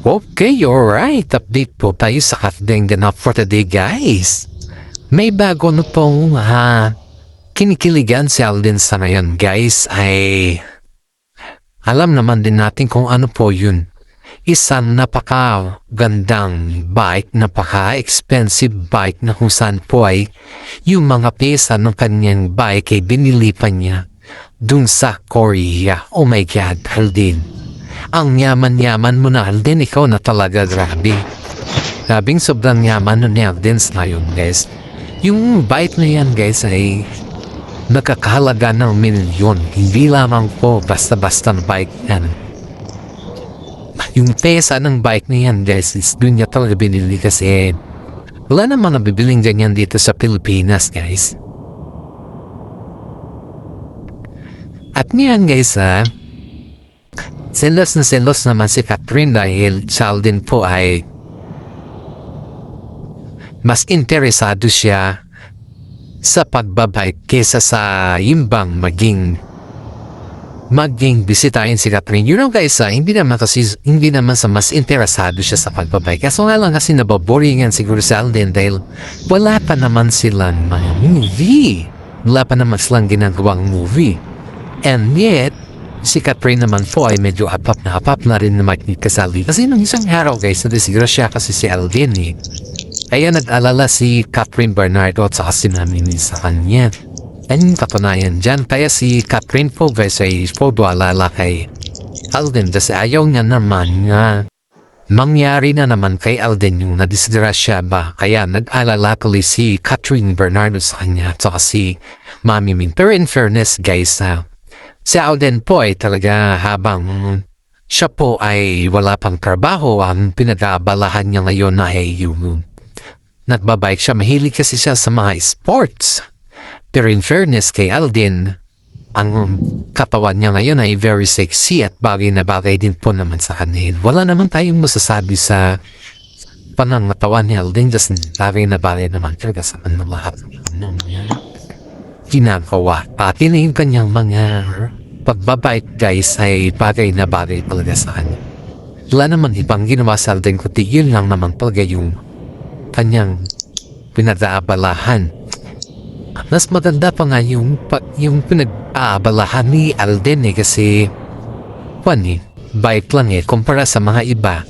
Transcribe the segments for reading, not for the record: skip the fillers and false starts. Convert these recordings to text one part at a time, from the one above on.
Okay, alright. Update po tayo sa Katdeng Ganap for today, guys. May bago na pong kinikiligan si Alden sa ngayon, guys. Ay alam naman din natin kung ano po yun. Isang napaka-gandang bike, napaka-expensive bike na kung saan po ay yung mga pyesa ng kanyang bike ay binili pa niya dun sa Korea. Oh my God, Alden. Ang yaman-yaman mo na, Alden, ikaw na talaga, grabe. Grabing sobrang yaman ni Alden na yun, guys. Yung bike na yan, guys, ay nakakahalaga ng milyon. Hindi lamang po basta-basta na bike yan. Yung pesa ng bike na yan, guys, is dun niya talaga binili kasi wala naman nabibiling ganyan dito sa Pilipinas, guys. At niyan, guys, selos naman si Catherine dahil si Alden po ay mas interesado siya sa pagbabike kesa sa imbang maging bisitahin si Catherine. You know, guys, hindi naman sa mas interesado siya sa pagbabike. Kaso nga lang kasi nababoringan siguro si Alden dahil wala pa naman silang mga movie. Wala pa naman silang ginagawang movie. And yet, si Catherine naman po ay medyo apap na rin na makikasali. Kasi nung isang araw, guys, nadisgrasya kasi si Alden eh. Kaya nag-alala si Catherine Bernardo at saka sinaminin sa kanya. Ang katunayan dyan, kaya si Catherine po, guys, ay alala kay Alden kasi ayaw niya naman nga mangyari na naman kay Alden yung nadisgrasya ba. Kaya nag-alala tuloy si Catherine Bernardo sa kanya at saka si Mami Min. Pero in fairness, guys, si Alden po ay talaga habang siya po ay wala pang trabaho, ang pinag-aabalahan niya ngayon ay yung nagbabike siya. Mahilig kasi siya sa mga sports. Pero in fairness kay Alden, ang katawan niya ngayon ay very sexy at bagay na bagay din po naman sa kanil. Wala naman tayong masasabi sa panangatawan ni Alden, just bagay na bagay naman talaga sa kanil lahat ginagawa. Pati na yung kanyang mga pagbabike, guys, ay bagay na bagay talaga sa kanya. Wala naman ibang ginawa sa Alden kundi yun lang naman talaga yung kanyang pinag-aabalahan. Mas maganda pa nga yung pinag-aabalahan ni Alden kasi bike lang kumpara sa mga iba.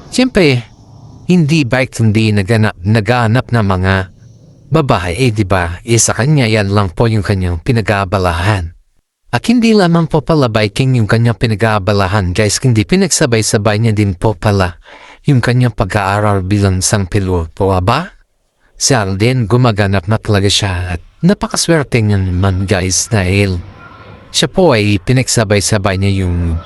Siyempre, hindi bike kundi naghanap na mga babae, diba? Sa kanya, yan lang po yung kanyang pinag-aabalahan. At hindi lamang po pala biking yung kanyang pinag-aabalahan, guys, kundi pinagsabay-sabay niya din po pala yung kanyang pag-aaral bilang isang piloto, ba? Si Alden, gumaganap na talaga siya at napakaswerte niya naman, guys, dahil siya po ay pinagsabay-sabay niya yung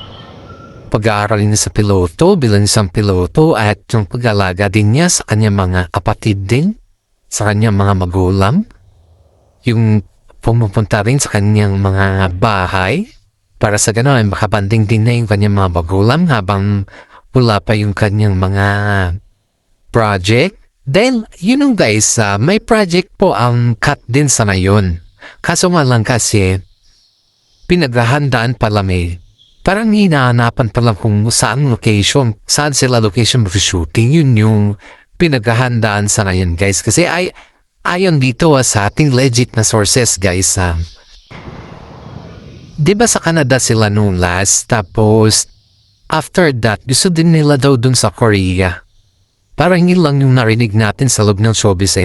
pag-aaral niya sa piloto bilang isang piloto at yung pag-alaga din niya sa kanyang mga kapatid din, sa kanyang mga magulang, yung pumupunta rin sa kanyang mga bahay para sa gano'n ay makabanding din na yung kanyang mga magulang habang wala pa yung kanyang mga project. Dahil, yun guys, may project po ang Kat din sa ngayon. Kaso nga lang kasi, pinaghahandaan pala parang hinahanapan pala kung saan sila location shooting, yun yung pinaghahandaan sa ngayon, guys. Kasi ayon dito sa ating legit na sources, guys, diba sa Canada sila nung last, tapos after that gusto din nila daw dun sa Korea. Parang yun lang yung narinig natin sa loob ng showbiz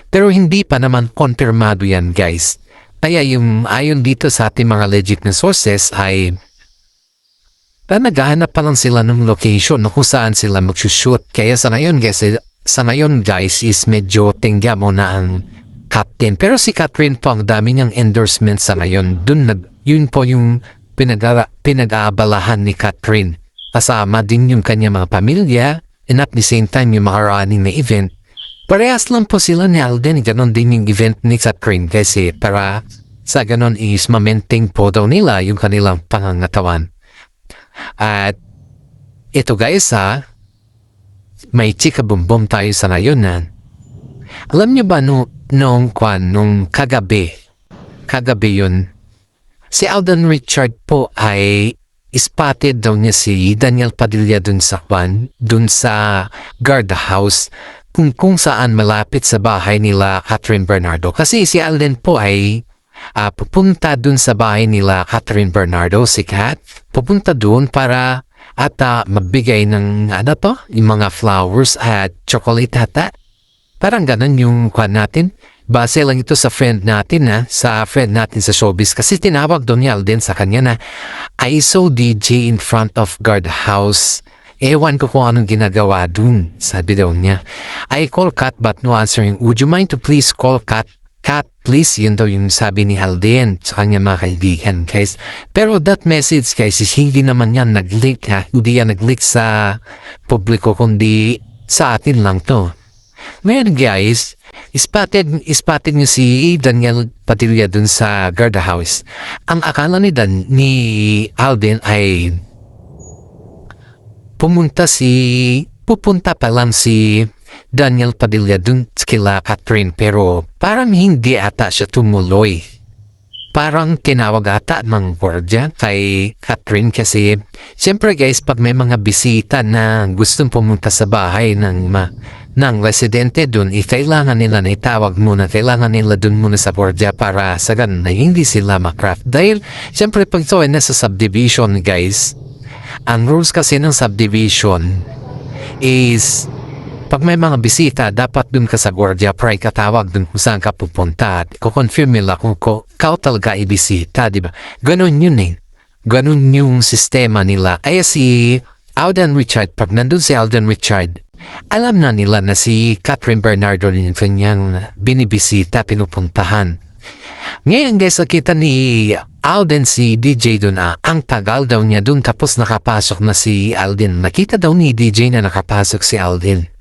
pero hindi pa naman konfirmado yan, guys. Kaya yung ayon dito sa ating mga legit na sources ay naghahanap pa lang sila ng location kung saan sila mag-shoot. Kaya sa ngayon, guys, is medyo tingga mo na ang captain. Pero si Catherine po, ang dami niyang endorsement sa ngayon. Yun po yung pinag-aabalahan ni Catherine. Kasama din yung kanya mga pamilya, and at the same time, yung mga running na event. Parehas lang po sila ni Alden. Ganon din yung event ni Catherine kasi para sa ganon is ma-maintain po daw nila yung kanilang pangangatawan. At ito, guys, may chika bumbom tayo sa ngayon alam niyo ba nung kagabi yun, si Alden Richard po ay spotted daw niya si Daniel Padilla dun sa guardhouse kung saan malapit sa bahay nila Catherine Bernardo. Kasi si Alden po ay pupunta dun sa bahay nila Catherine Bernardo, si Kat. Pupunta dun para magbigay ng yung mga flowers at chocolate hata. Parang ganun yung kwan natin. Base lang ito sa friend natin sa showbiz. Kasi tinawag doon ni Alden sa kanya na I saw DJ in front of guardhouse. Ewan ko kung anong ginagawa dun. Sabi daw niya, I call Kat but no answering. Would you mind to please call Kat? Kat, please. Yun daw yung sabi ni Alden sa kanya mga kaibigan, guys. Pero that message, guys, is hindi naman yan nag-leak, Hindi yan nag-leak sa publiko, kundi sa atin lang to. Ngayon, guys, spotted niyo si Daniel Padilla dun sa guardhouse. Ang akala ni Alden ay pupunta pa lang si Daniel Padilla dun kila Catherine, pero parang hindi ata siya tumuloy. Parang tinawag ata ng gwardiya kay Catherine kasi siyempre guys, pag may mga bisita na gustong pumunta sa bahay ng residente dun, kailangan nila na itawag muna, kailangan nila dun muna sa gwardiya para sa ganun na hindi sila makraft. Dahil siyempre pag ito ay nasa subdivision, guys, ang rules kasi ng subdivision is pag may mga bisita, dapat dun ka sa gwardiya para ikatawag dun kung saan ka pupunta at kukonfirm nila kung ikaw talaga ibisita, di ba? Ganun yun Ganun yung sistema nila. Kaya si Alden Richard, pag nandun si Alden Richard, alam na nila na si Catherine Bernardo yung kanyang binibisita, pinupuntahan. Ngayon guys, nakita ni Alden si DJ dun ang tagal daw niya dun tapos nakapasok na si Alden. Nakita daw ni DJ na nakapasok si Alden.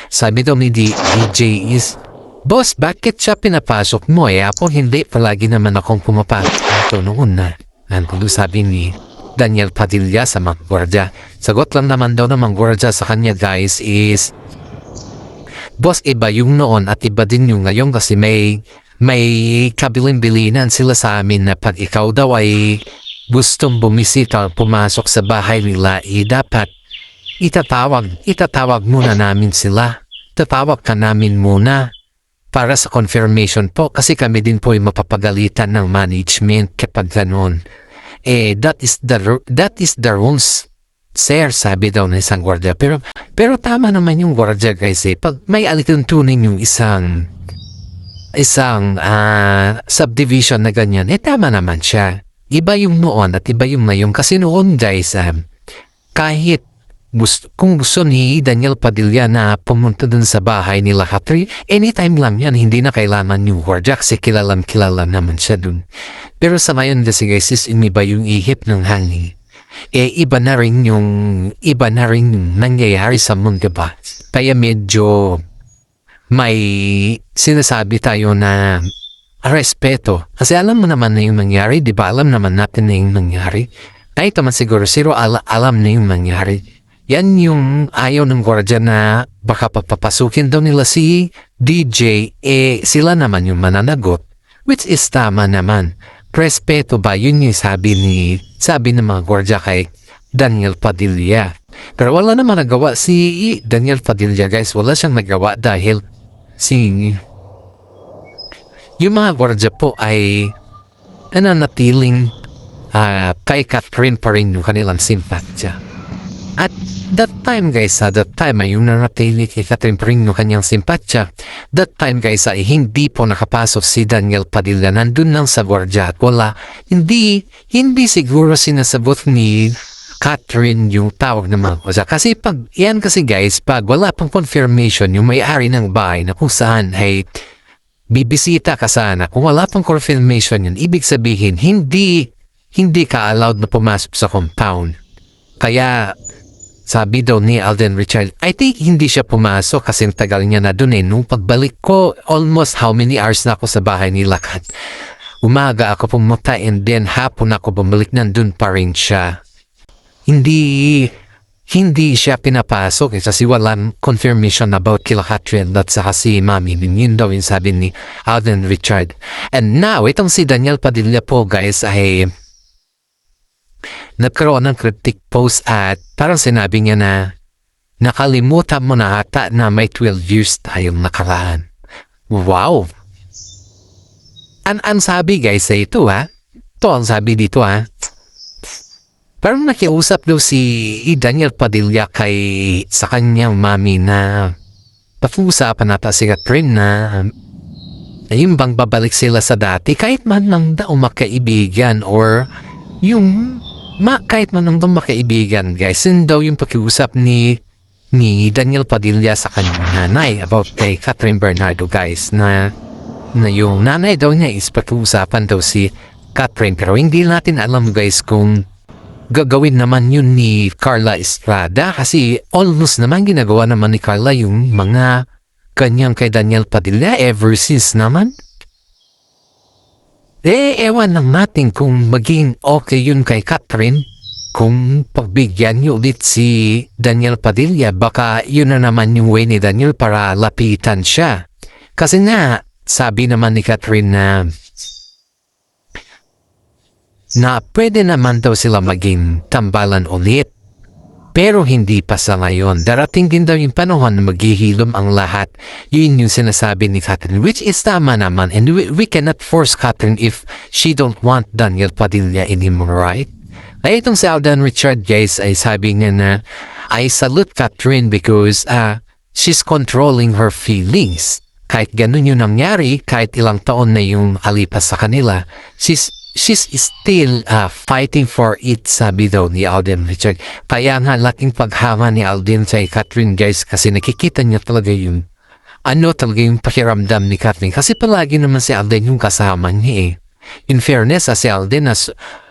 Sabi daw ni DJ is, Boss, bakit siya pinapasok mo? Ako hindi, palagi naman akong pumapasok. Ito noon na. Ano sabi ni Daniel Padilla sa mga gwardiya. Sagot lang naman daw ng mga gwardiya sa kanya guys is, Boss, iba yung noon at iba din yung ngayon kasi may kabilin-bilinan sila sa amin na pag ikaw daw ay gustong bumisita pumasok sa bahay nila, dapat itatawag muna namin sila. Tatawag ka namin muna para sa confirmation po kasi kami din po ay mapapagalitan ng management kapag ganoon. That is the rules, sir, sabi daw ng isang gwardiya. Pero tama naman yung gwardiya guys pag may alituntunin yung isang subdivision na ganyan, tama naman siya. Iba yung noon at iba yung ngayon. Kasi noon guys, kahit kung gusto ni Daniel Padilla na pumunta dun sa bahay nila Catherine, anytime lang yan, hindi na kailangan yung gwardiya kasi kilala naman siya dun. Pero sa ngayon kasi guys, iba yung ihip ng hangin. Iba na rin yung nangyayari sa mundo ba? Kaya medyo may sinasabi tayo na respeto. Kasi alam mo naman na yung nangyari, di ba? Alam naman natin na yung nangyari. Kahit naman siguro, alam na yung nangyari. Yan yung ayaw ng gwardiya na baka papapasukin daw nila si DJ, sila naman yung mananagot. Which is tama naman. Respeto ba? Yun yung sabi ng mga gwardiya kay Daniel Padilla. Pero wala naman nagawa si Daniel Padilla guys. Wala siyang nagawa dahil yung mga gwardiya po ay nananatiling kay Catherine pa rin yung kanilang simpatya. At that time guys, ay yung nanatili kay Catherine pa rin yung kanyang simpatya. That time guys ay hindi po nakapasok si Daniel Padilla. Nandun lang sa gwardiya at wala. Hindi siguro sinasabot ni Catherine yung tawag ng mga gwardiya. Kasi kasi guys, pag wala pang confirmation yung may-ari ng bahay na kung saan ay bibisita ka sana, kung wala pang confirmation yun, ibig sabihin hindi ka allowed na pumasok sa compound. Kaya sabi daw ni Alden Richard, I think hindi siya pumasok kasi tagal niya na dun nung pagbalik ko, almost how many hours na ako sa bahay nila. Umaga ako pumunta and then hapon ako bumalik, nandun pa rin siya. Hindi siya pinapasok kasi walang confirmation about kila Catherine at saka si Mami. Yun daw yung sabi ni Alden Richard. And now, itong si Daniel Padilla po guys ay nagkaroon ng critic post at parang sinabi niya na nakalimutan mo na ata na may 12 years tayong nakaraan. Wow! Ang sabi guys sa ito ha? Ito ang sabi dito ha? Parang nakiusap daw si Daniel Padilla sa kanyang mami na pag-uusapan nata si Catherine na yung bang babalik sila sa dati kahit man lang daw makaibigan or yung kahit man lang daw makaibigan guys. Yun daw yung pag-uusap ni Daniel Padilla sa kanyang nanay about kay Catherine Bernardo guys na yung nanay daw niya is pag-uusapan daw si Catherine pero hindi natin alam guys kung gagawin naman yun ni Carla Estrada kasi almost naman ginagawa naman ni Carla yung mga kanyang kay Daniel Padilla ever since naman. Ewan lang natin kung maging okay yun kay Catherine. Kung pagbigyan niyo ulit si Daniel Padilla, baka yun na naman yung way ni Daniel para lapitan siya. Kasi nga, sabi naman ni Catherine na pwede naman daw sila maging tambalan ulit. Pero hindi pa sa ngayon. Darating din daw yung panahon na maghihilom ang lahat. Yun yung sinasabi ni Catherine, which is tama naman. And we cannot force Catherine if she don't want Daniel Padilla anymore, right? Ay itong si Alden Richard guys ay sabi niya na I salute Catherine because she's controlling her feelings. Kahit ganun yung nangyari, kahit ilang taon na yung alipas sa kanila, she's still fighting for it, sabi daw ni Alden Richard. Kaya nga laking paghama ni Alden sa Catherine guys kasi nakikita niya talaga yung talaga yung pakiramdam ni Catherine. Kasi palagi naman si Alden yung kasama niya eh. In fairness, si Alden na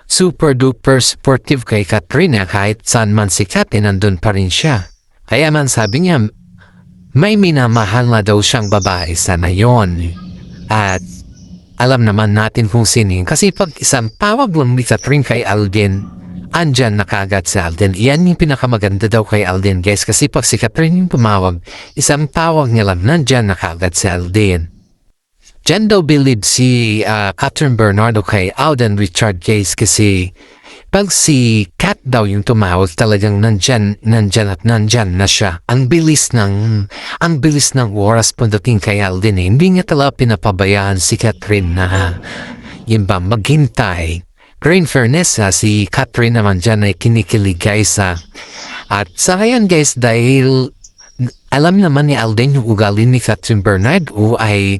super duper supportive kay Catherine kahit saan man si Catherine nandun pa rin siya. Kaya man sabi niya, may minamahal na daw siyang babae sana yon. At alam naman natin kung sino yun. Kasi pag isang tawag lang ni Catherine kay Alden, andyan na kaagad si Alden. Iyan yung pinakamaganda daw kay Alden guys. Kasi pag si Catherine yung tumawag, isang tawag niya lang, nandyan na kaagad si Alden. Diyan daw believe si Catherine Bernardo kay Alden Richard guys kasi pag si Kat daw yung tumawag talagang nandyan na siya. Ang bilis ng oras pagdating kay Alden eh. Hindi niya talaga pinapabayaan si Catherine na yun ba maghintay. Pero in fairness si Catherine naman dyan ay kinikilig guys At sa ngayon guys dahil alam naman ni Alden yung ugali ni Catherine Bernardo ay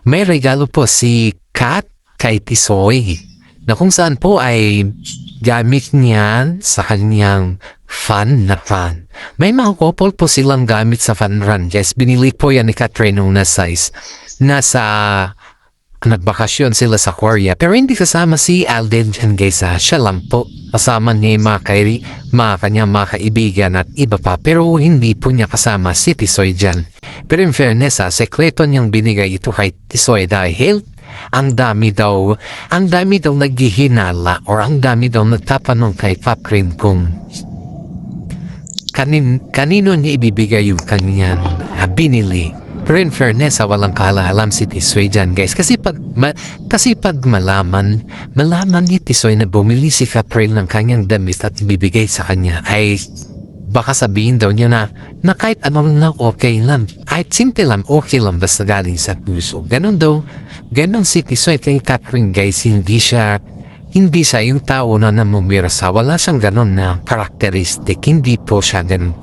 may regalo po si Kat kay Tisoy na kung saan po ay gamit niya sa kanyang fun na run. May mga couple po silang gamit sa fun run. Yes, binili po yan ni Catherine nung nasa nagbakasyon sila sa Korea. Pero hindi kasama si Alden dyan guys siya lang po. Kasama niya mga kanyang mga kaibigan at iba pa. Pero hindi po niya kasama si Tisoy dyan. Pero in fairness sekreto niyang binigay ito kay Tisoy dahil ang dami daw naghihinala or ang dami daw nagtatanong kay Catherine kung kanino niya ibibigay yung kanyang binili. Pero in fairness walang kaalam si Tisoy dyan guys kasi pag malaman ni Tisoy na bumili si Catherine ng kanyang damit at ibibigay sa kanya ay baka sabihin daw niya na kahit ano lang okay lang. Kahit simple lang okay lang basta galing sa puso. Ganon si Tisoy kay Catherine guys. Hindi siya yung tao na namumirasa. Wala siyang ganon na karakteristik. Hindi po siya ganon.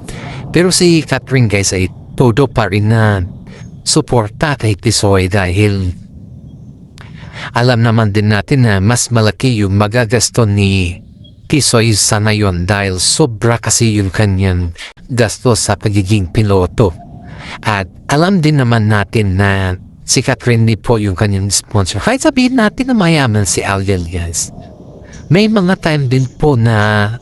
Pero si Catherine guys ay todo pa rin na suporta kay Tisoy dahil alam naman din natin na mas malaki yung magagasto ni Tisoy sa ngayon dahil sobra kasi yung kanyang gastos sa pagiging piloto. At alam din naman natin na si Catherine ni po yung kanyang sponsor. Kahit sabihin natin na mayaman si Alden guys. May mga time din po na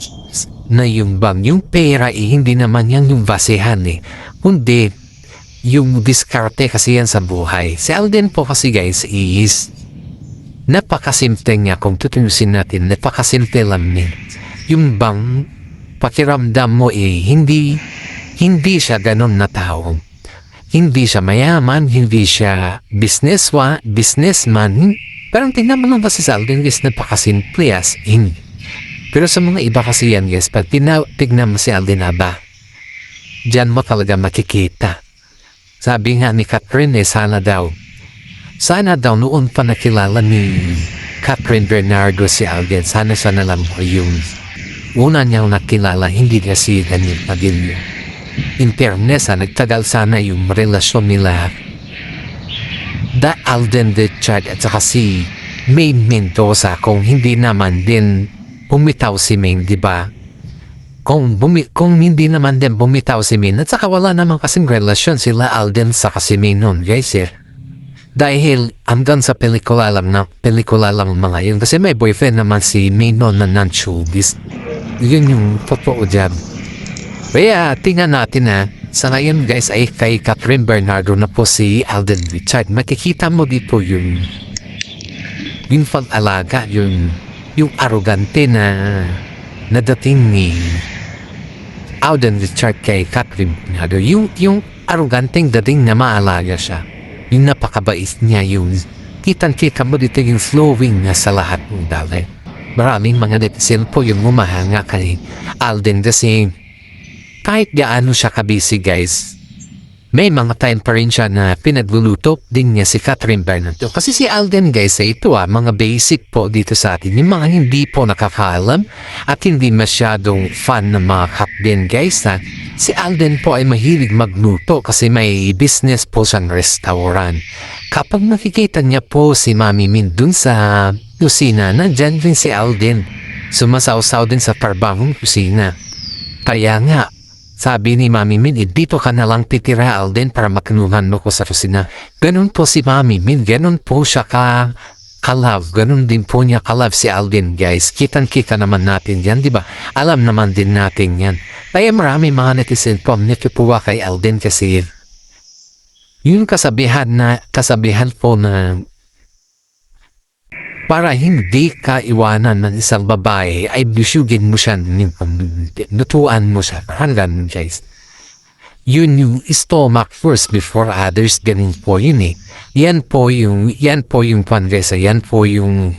yung pera hindi naman yan yung basehan kundi yung diskarte kasi yan sa buhay. Si Alden po kasi guys is napakasimple niya kung tutunusin natin, napakasimple lang niya. Yung bang pakiramdam mo hindi siya ganon na tao. Hindi siya mayaman, hindi siya businessman. Parang tingnan mo lang kasi sa Alden is napakasimple as in. Pero sa mga iba kasi yan guys, pag tignan mo si Alden Aba, diyan mo talaga makikita. Sabi nga ni Catherine sana daw noon pa nakilala ni Catherine Bernardo si Alden, sana lang po yung una niyang nakilala, hindi niya si Daniel Padilla. In fairness, nagtagal sana yung relasyon nila Alden Richard at saka si Maine Mendoza, kung hindi naman din bumitaw si Maine, di ba? Kung hindi naman din bumitaw si Maine, at saka wala naman kasing relasyon sila Alden sa si Maine noon, guys Dahil hanggang sa pelikula lang mga yun. Kasi may boyfriend naman si Maine noon na non-showbiz. Yun yung totoo dyan. Kaya tingnan natin sa ngayon guys ay kay Catherine Bernardo na po si Alden Richard. Makikita mo dito yung pag-alaga, yung arrogante na dating ni Alden Richard kay Catherine Bernardo. Yung arroganteng dating na maalaga siya. Yung napakabait niya, yung kitang-kita mo dito yung flowing niya sa lahat ng dali. Maraming mga netizen po yung umahanga kay Alden kasi kahit gaano siya kabisi guys, may mga time pa rin siya na pinagluluto din niya si Catherine Bernardo. Kasi si Alden guys ito mga basic po dito sa atin. Yung mga hindi po nakakaalam at hindi masyadong fan ng mga kapden guys si Alden po ay mahilig magluto kasi may business po siyang restaurant. Kapag nakikita niya po si Mami Min dun sa kusina, nandyan rin si Alden. Sumasaw-saw din sa parbangong kusina. Kaya nga, sabi ni Mami Min, dito ka na lang titira Alden para makinuhan mo ko sa kusina. Ganun po si Mami Min, ganun po siya ka-love. Ganun din po niya ka-love si Alden guys. Kitang-kita naman natin yan, di ba? Alam naman din natin yan. Kaya marami mga netizen po nitipuwa kay Alden kasi yung kasabihan po na para hindi ka iwanan ng isang babae ay bisyugin mo siya, nutuan mo siya. Hanggang guys. Yun yung stomach first before others, ganun po yun Yan po yung panresa, yan po yung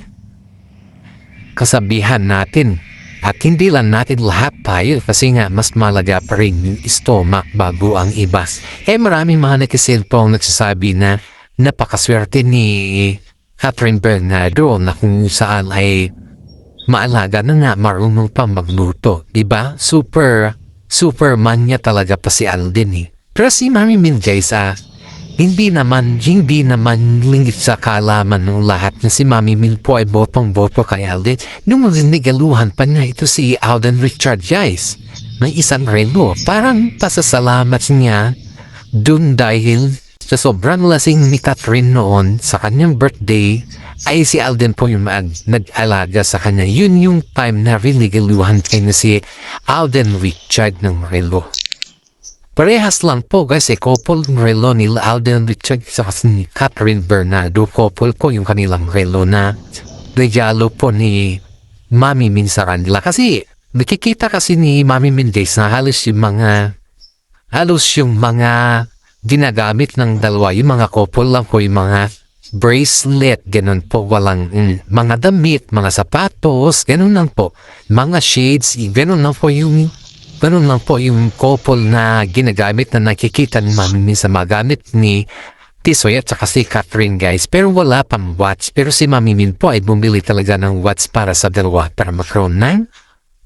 kasabihan natin. At hindi lang natin lahat tayo kasi nga mas malaga pa rin yung stomach bago ang iba. Maraming mga netizen po ang nagsasabi na napakaswerte ni Catherine Bernardo na kung saan ay maalaga na nga marunong pa magluto. Diba? Superman niya talaga pa si Alden Pero si Mami Min guys hindi naman lingit sa kalaman ng lahat na si Mami Min po ay botong-boto kay Alden. Nung nigaluhan pa niya ito si Alden Richard guys. May isang relo. Parang pasasalamat niya dun dahil sa sobrang lasing ni Catherine noon sa kanyang birthday ay si Alden po yung nag-alaga sa kanya. Yun yung time na rinigaluhan kay na si Alden Richard ng relo. Parehas lang po guys couple ng relo ni Alden Richard sa ni Catherine Bernardo. Couple po yung kanilang relo na regalo po ni Mami Min sa kanila. Kasi nakikita kasi ni Mami Min guys na halos yung mga ginagamit ng dalawa, yung mga couple lang po, yung mga bracelet, ganun po, walang mga damit, mga sapatos, ganun lang po, mga shades, ganun lang po yung couple na ginagamit na nakikita ni Mami Min sa magamit ni Tisoy at saka si Catherine guys. Pero wala pang watch, pero si Mami Min po ay bumili talaga ng watch para sa dalawa para magkaroon ng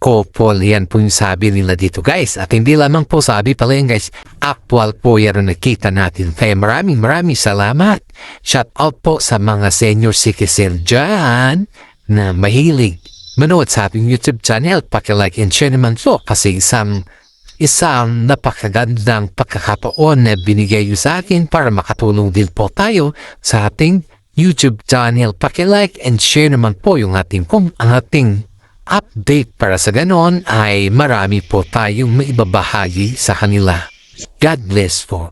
couple. Yan po yung sabi nila dito guys. At hindi lamang po sabi pala yan guys, actual po yan ang nakita natin. Kaya maraming salamat. Shout out po sa mga senior citizen dyan na mahilig manood sa ating YouTube channel. Paki-like and share naman po kasi isang napakagandang pagkakataon na binigay nyo sa akin para makatulong din po tayo sa ating YouTube channel. Paki-like and share naman po yung ating update para sa ganon ay marami po tayong maibabahagi sa kanila. God bless po.